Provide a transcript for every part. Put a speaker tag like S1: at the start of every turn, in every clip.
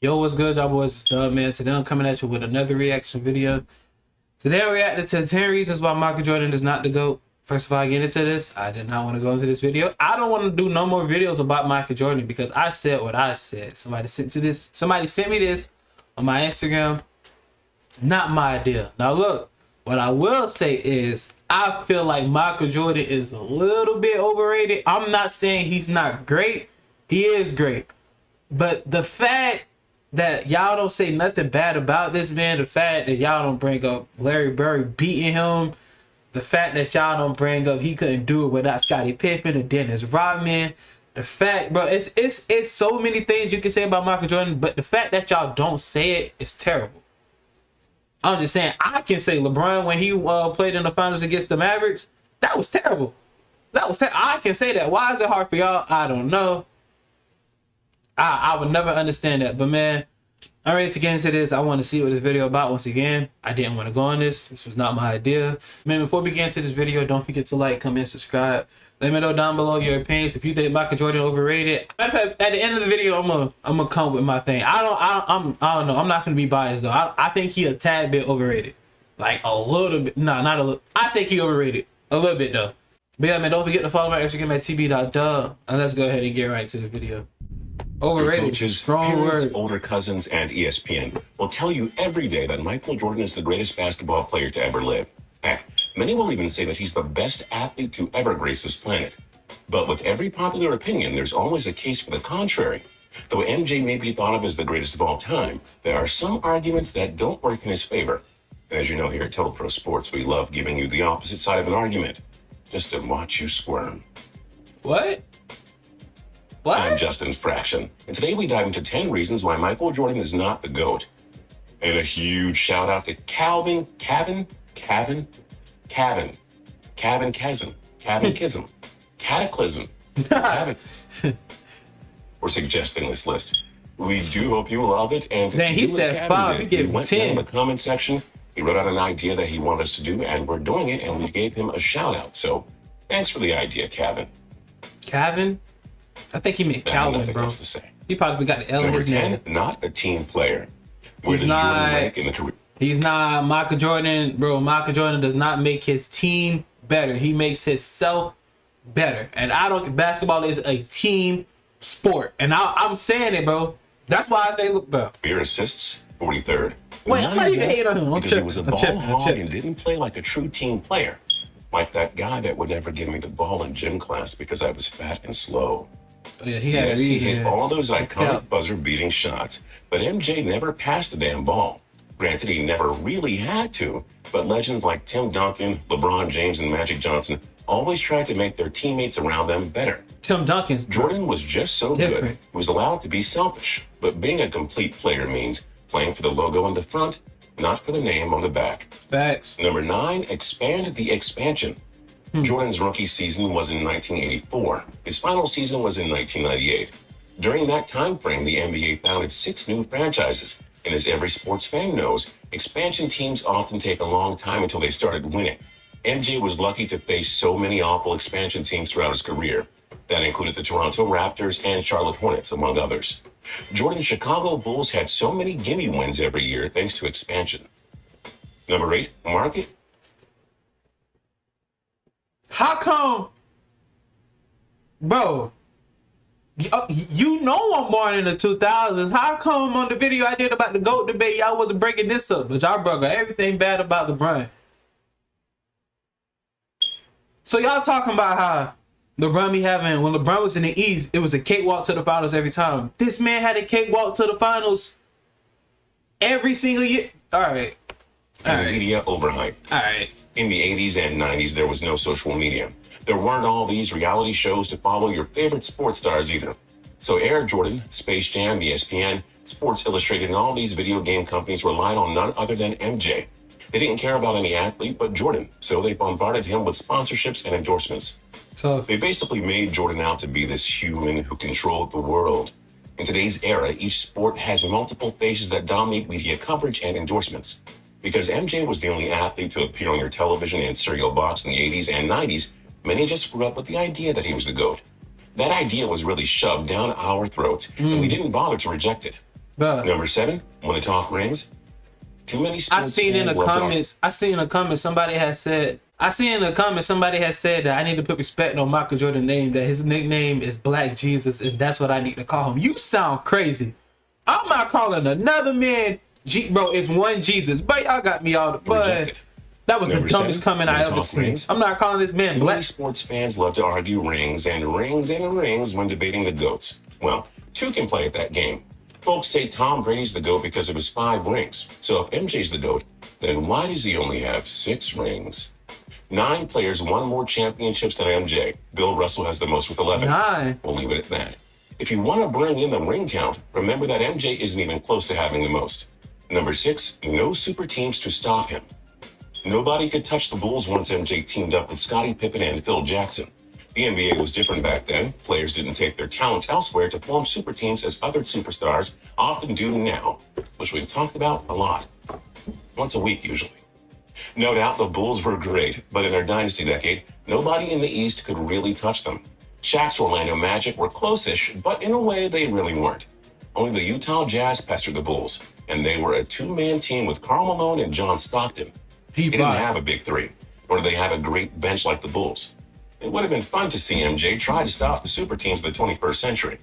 S1: Yo, what's good, y'all boys? It's Dub, man. Today I'm coming at you with another reaction video. Today I reacted to 10 reasons why Michael Jordan is not the GOAT. First of all, I get into this. I did not want to go into this video. I don't want to do no more videos about Michael Jordan because I said what I said. Somebody sent me this on my Instagram. Not my idea. Now look, what I will say is I feel like Michael Jordan is a little bit overrated. I'm not saying he's not great. He is great. But the fact that y'all don't say nothing bad about this man, the fact that y'all don't bring up Larry Bird beating him, the fact that y'all don't bring up he couldn't do it without Scottie Pippen or Dennis Rodman, the fact, bro, it's so many things you can say about Michael Jordan, but the fact that y'all don't say it is terrible. I'm just saying, I can say LeBron when he played in the finals against the Mavericks, that was terrible. That was I can say that. Why is it hard for y'all? I don't know. I would never understand that. But man, I'm ready to get into this. I want to see what this video about. Once again, I didn't want to go on this. This was not my idea. Man, before we get into this video, don't forget to like, comment, subscribe. Let me know down below your opinions. If you think Michael Jordan overrated. Matter of fact, at the end of the video, I'm gonna come with my thing. I don't know. I'm not gonna be biased though. I think he a tad bit overrated. Like a little bit. No, not a little. I think he overrated. A little bit though. But yeah, man, don't forget to follow my Instagram at tb.dub. And let's go ahead and get right to the video. Overrated,
S2: coaches,
S1: strong
S2: peers,
S1: word.
S2: older cousins, and ESPN will tell you every day that Michael Jordan is the greatest basketball player to ever live. Heck, many will even say that he's the best athlete to ever grace this planet. But with every popular opinion, there's always a case for the contrary. Though MJ may be thought of as the greatest of all time, there are some arguments that don't work in his favor. And as you know, here at Total Pro Sports, we love giving you the opposite side of an argument, just to watch you squirm.
S1: What? What?
S2: I'm Justin Fraction, and today we dive into 10 reasons why Michael Jordan is not the GOAT. And a huge shout out to Calvin Cataclysm, for suggesting this list. We do hope you love it, and
S1: man, he said 5, we gave him 10.
S2: In the comment section, he wrote out an idea that he wanted us to do, and we're doing it, and we gave him a shout out. So thanks for the idea, Calvin.
S1: Calvin? I think he meant Calvin, bro.
S2: To say.
S1: He probably got the L in his name.
S2: Not a team player.
S1: He's not. He's not Michael Jordan, bro. Michael Jordan does not make his team better. He makes himself better. And I don't. Basketball is a team sport, and I'm saying it, bro. That's why they look better.
S2: Career assists, 43rd.
S1: Wait, I'm not even hating on him.
S2: Because he was a ball hog and didn't play like a true team player. Like that guy that would never give me the ball in gym class because I was fat and slow.
S1: Yeah, he
S2: hit all those iconic buzzer-beating shots, but MJ never passed the damn ball. Granted, he never really had to, but legends like Tim Duncan, LeBron James, and Magic Johnson always tried to make their teammates around them better.
S1: Tim Duncan.
S2: Jordan was just so good, he was allowed to be selfish, but being a complete player means playing for the logo on the front, not for the name on the back.
S1: Facts.
S2: Number 9, expand the expansion. Jordan's rookie season was in 1984. His final season was in 1998. During that time frame, the NBA founded 6 new franchises. And as every sports fan knows, expansion teams often take a long time until they started winning. MJ was lucky to face so many awful expansion teams throughout his career. That included the Toronto Raptors and Charlotte Hornets, among others. Jordan's Chicago Bulls had so many gimme wins every year thanks to expansion. Number 8, market.
S1: How come, bro? You know I'm born in the 2000s. How come on the video I did about the GOAT debate, y'all wasn't breaking this up? But y'all brought everything bad about LeBron. So y'all talking about how LeBron be having, when LeBron was in the East, it was a cakewalk to the finals every time. This man had a cakewalk to the finals every single year. All right.
S2: Media overhype.
S1: All right.
S2: In the 80s and 90s, there was no social media. There weren't all these reality shows to follow your favorite sports stars either. So Air Jordan, Space Jam, ESPN, Sports Illustrated, and all these video game companies relied on none other than MJ. They didn't care about any athlete but Jordan, so they bombarded him with sponsorships and endorsements. So they basically made Jordan out to be this human who controlled the world. In today's era, each sport has multiple faces that dominate media coverage and endorsements. Because MJ was the only athlete to appear on your television and cereal box in the 80s and 90s, many just grew up with the idea that he was the GOAT. That idea was really shoved down our throats, and we didn't bother to reject it.
S1: Bruh.
S2: Number 7, want to talk rings? Too many
S1: I
S2: sports
S1: seen in
S2: fans
S1: the
S2: love to
S1: comments. I seen in the comments somebody has said. I seen in the comments somebody has said that I need to put respect on Michael Jordan's name. That his nickname is Black Jesus, and that's what I need to call him. You sound crazy. I'm not calling another man. Bro, it's one Jesus. But y'all got me all. But
S2: reject it.
S1: that was
S2: Number
S1: the dumbest
S2: 7,
S1: comment I
S2: wanna
S1: ever
S2: talk
S1: seen.
S2: rings?
S1: I'm not calling this man
S2: Too
S1: Black.
S2: many sports fans love to argue rings and rings and rings when debating the GOATs. Well, two can play at that game. Folks say Tom Brady's the GOAT because of his 5 rings. So if MJ's the GOAT, then why does he only have 6 rings? 9 players won more championships than MJ. Bill Russell has the most with 11.
S1: 9.
S2: We'll leave it at that. If you want to bring in the ring count, remember that MJ isn't even close to having the most. Number 6, no super teams to stop him. Nobody could touch the Bulls once MJ teamed up with Scottie Pippen and Phil Jackson. The NBA was different back then. Players didn't take their talents elsewhere to form super teams as other superstars often do now, which we've talked about a lot. Once a week, usually. No doubt the Bulls were great, but in their dynasty decade, nobody in the East could really touch them. Shaq's Orlando Magic were close-ish, but in a way they really weren't. Only the Utah Jazz pestered the Bulls, and they were a 2-man team with Karl Malone and John Stockton. They didn't have a big 3, or did they have a great bench like the Bulls? It would have been fun to see MJ try to stop the super teams of the 21st century.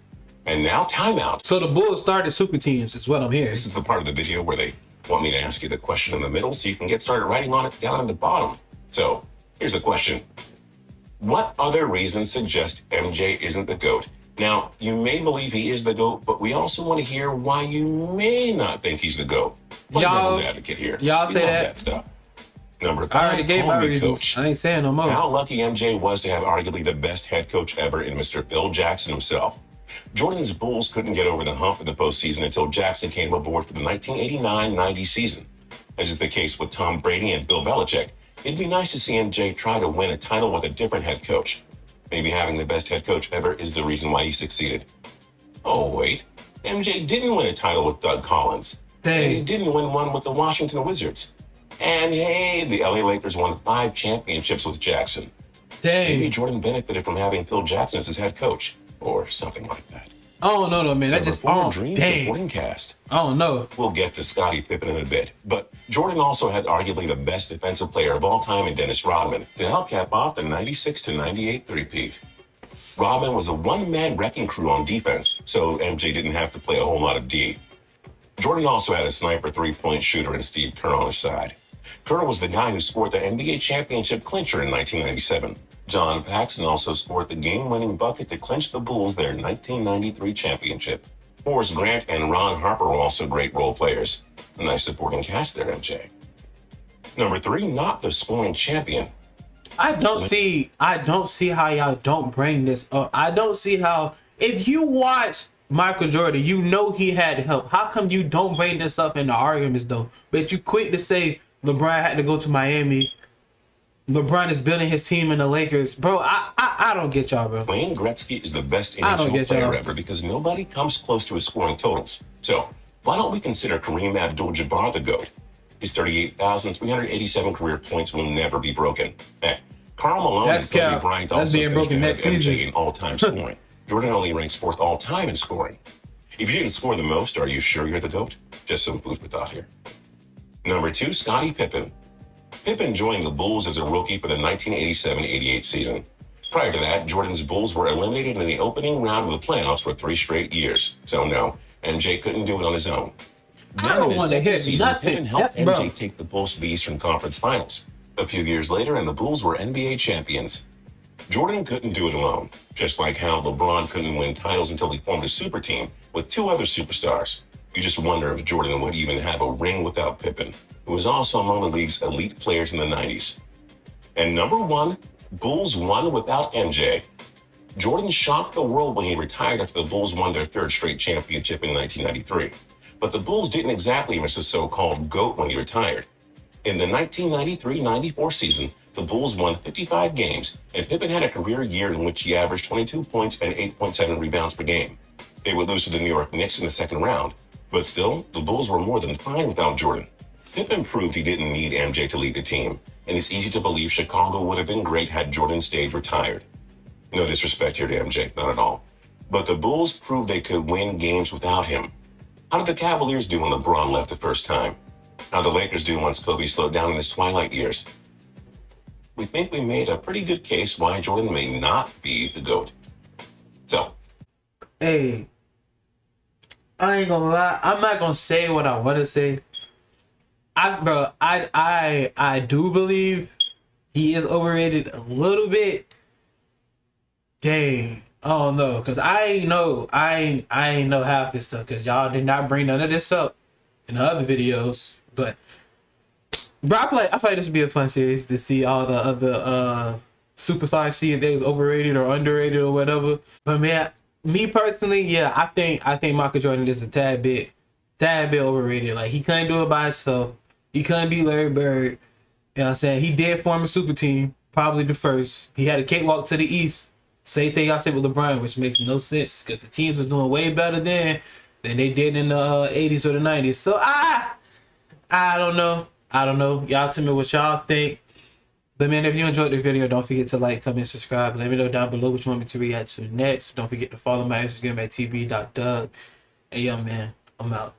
S2: And now, timeout.
S1: So the Bulls started super teams, is what I'm hearing.
S2: This is the part of the video where they want me to ask you the question in the middle so you can get started writing on it down at the bottom. So, here's the question. What other reasons suggest MJ isn't the GOAT? Now, you may believe he is the GOAT, but we also want to hear why you may not think he's the GOAT. Play devil's advocate here.
S1: Y'all
S2: We
S1: say
S2: love
S1: that
S2: stuff. Number 5,
S1: I already gave my
S2: call me
S1: reasons.
S2: coach.
S1: I ain't saying no more.
S2: How lucky MJ was to have arguably the best head coach ever in Mr. Phil Jackson himself. Jordan's Bulls couldn't get over the hump in the postseason until Jackson came aboard for the 1989-90 season. As is the case with Tom Brady and Bill Belichick, it'd be nice to see MJ try to win a title with a different head coach. Maybe having the best head coach ever is the reason why he succeeded. Oh, wait. MJ didn't win a title with Doug Collins.
S1: Dang.
S2: And he didn't win one with the Washington Wizards. And hey, the LA Lakers won 5 championships with Jackson. Maybe
S1: Dang.
S2: Jordan benefited from having Phil Jackson as his head coach, or something like that.
S1: I don't know, though, man. That
S2: Number
S1: just,
S2: 4, dream
S1: dang.
S2: supporting cast.
S1: I don't know.
S2: We'll get to Scottie Pippen in a bit, but Jordan also had arguably the best defensive player of all time in Dennis Rodman to help cap off the 96-98 three-peat. Rodman was a one-man wrecking crew on defense, so MJ didn't have to play a whole lot of D. Jordan also had a sniper three-point shooter in Steve Kerr on his side. Kerr was the guy who scored the NBA championship clincher in 1997. John Paxson also scored the game-winning bucket to clinch the Bulls their 1993 championship. Horace Grant and Ron Harper were also great role players. A nice supporting cast there, MJ. Number 3, not the scoring champion.
S1: I don't see how y'all don't bring this up. I don't see how, if you watch Michael Jordan, you know he had help. How come you don't bring this up in the arguments though? But you quick to say LeBron had to go to Miami. LeBron is building his team in the Lakers. Bro, I don't get y'all, bro.
S2: Wayne Gretzky is the best
S1: I don't
S2: NHL
S1: get
S2: player
S1: y'all.
S2: ever because nobody comes close to his scoring totals. So, why don't we consider Kareem Abdul-Jabbar the GOAT? His 38,387 career points will never be broken. Heck, Karl Malone
S1: That's
S2: and Kobe
S1: cap.
S2: Bryant
S1: That's
S2: also
S1: being
S2: finished
S1: broken
S2: ahead
S1: next
S2: of MJ
S1: season.
S2: in all-time scoring. Jordan only ranks 4th all-time in scoring. If you didn't score the most, are you sure you're the GOAT? Just some food for thought here. Number 2, Scottie Pippen. Pippen joined the Bulls as a rookie for the 1987-88 season. Prior to that, Jordan's Bulls were eliminated in the opening round of the playoffs for 3 straight years. So no, MJ couldn't do it on his own.
S1: I
S2: Then
S1: don't
S2: in his
S1: wanna
S2: second
S1: hear
S2: season,
S1: nothing.
S2: Pippen helped
S1: Yeah, bro.
S2: MJ take the Bulls to the Eastern Conference Finals. A few years later, and the Bulls were NBA champions. Jordan couldn't do it alone, just like how LeBron couldn't win titles until he formed a super team with 2 other superstars. You just wonder if Jordan would even have a ring without Pippen, who was also among the league's elite players in the 90s. And number 1, Bulls won without MJ. Jordan shocked the world when he retired after the Bulls won their 3rd straight championship in 1993. But the Bulls didn't exactly miss the so-called GOAT when he retired. In the 1993-94 season, the Bulls won 55 games, and Pippen had a career year in which he averaged 22 points and 8.7 rebounds per game. They would lose to the New York Knicks in the second round, but still, the Bulls were more than fine without Jordan. Pippen proved he didn't need MJ to lead the team, and it's easy to believe Chicago would have been great had Jordan stayed retired. No disrespect here to MJ, not at all. But the Bulls proved they could win games without him. How did the Cavaliers do when LeBron left the first time? How did the Lakers do once Kobe slowed down in his twilight years? We think we made a pretty good case why Jordan may not be the GOAT. So,
S1: Hey, I ain't gonna lie. I'm not gonna say what I want to say. I do believe he is overrated a little bit. Dang, I don't know, cause I ain't know half this stuff, cause y'all did not bring none of this up in the other videos. But bro, I feel like this would be a fun series to see all the other superstars, see if they was overrated or underrated or whatever. But man, me personally, yeah, I think Michael Jordan is a tad bit overrated. Like, he couldn't do it by himself. He couldn't be Larry Bird. You know what I'm saying? He did form a super team, probably the first. He had a cakewalk to the East. Same thing I said with LeBron, which makes no sense because the teams was doing way better then than they did in the 80s or the 90s. So I don't know. Y'all tell me what y'all think. But man, if you enjoyed the video, don't forget to like, comment, subscribe. Let me know down below what you want me to react to next. Don't forget to follow my Instagram at tb.doug. And yeah, man, I'm out.